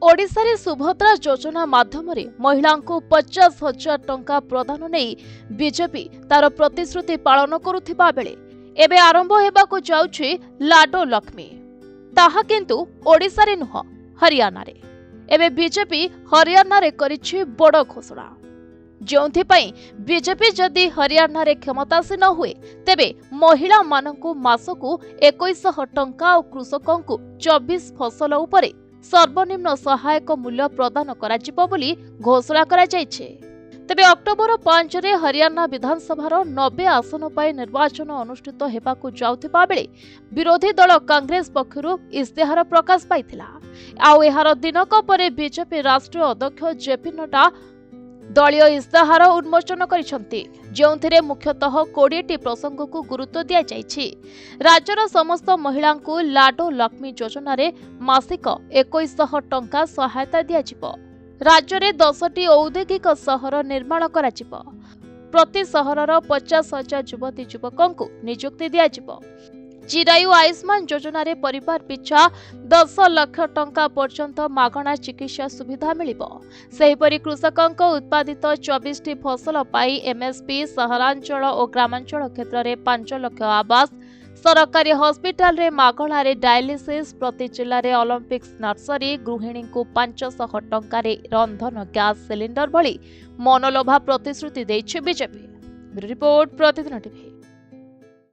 ओडिशा रे सुभद्रा योजना माध्यम महिला को 50,000 टंका प्रदान नहीं बीजेपी तार प्रतिश्रुति पालन करुथिबा बेले एबे आरंभ हेबाकु जाउछि लाडो लक्ष्मी। ताहा किंतु ओडिशा रे नुह हरियाणा रे। एबे बीजेपी हरियाणा रे करिछि बड़ घोषणा, जोंथिपई बीजेपी जदि हरियाणा रे क्षमतासीन हुए तेबे महिला मानकु मासकु 2100 टंका और कृषकंकु 24 फसल उपरे सर्वनिम्न सहायक मूल्य प्रदान कराजिबो बोली घोषणा करा जायछे। तेबे अक्टोबर 5 रे हरियाणा विधानसभार 90 आसन पर निर्वाचन अनुष्ठित हेबाकु जाउथिबा बेले विरोधी दल कांग्रेस पक्षरु इस्तेहार प्रकाश पाइथिला। आउ एहार दिनक परे बीजेपी राष्ट्रीय अध्यक्ष जेपी नड्डा दलीय इस्ताहार उन्मोचन करिसंती, जोंथिरे मुख्यतः 20टी प्रसंग को गुरुत्व दिया जायछि। राज्यर समस्त महिला को लाडो लक्ष्मी योजना रे मासिक 2100 टंका सहायता दियाजिबो। राज्य रे 10टी औद्योगिक सहर निर्माण कराजिबो। प्रति सहरर 50,000 युवती युवकों नियुक्ति दियाजिबो। चिरायु आयुष्मान योजना रे परिवार पिछा 10 लाख टंका पर्यंत मागणा चिकित्सा सुविधा मिलिबो। सेहिपरि कृषकंक उत्पादित 24टी फसल पाई एमएसपी सहरांचल और ग्रामांचल क्षेत्र में 5 लाख आवास, सरकारी हॉस्पिटल रे मागणा रे डायलिसिस, प्रति जिल्ला रे ओलंपिक्स नर्सरी, गृहिणी को 500 टंका रे रंधन गैस सिलिंडर भली मनलोभा प्रतिश्रुति दैछि बीजेपी। रिपोर्ट प्रतिदिन टीवी।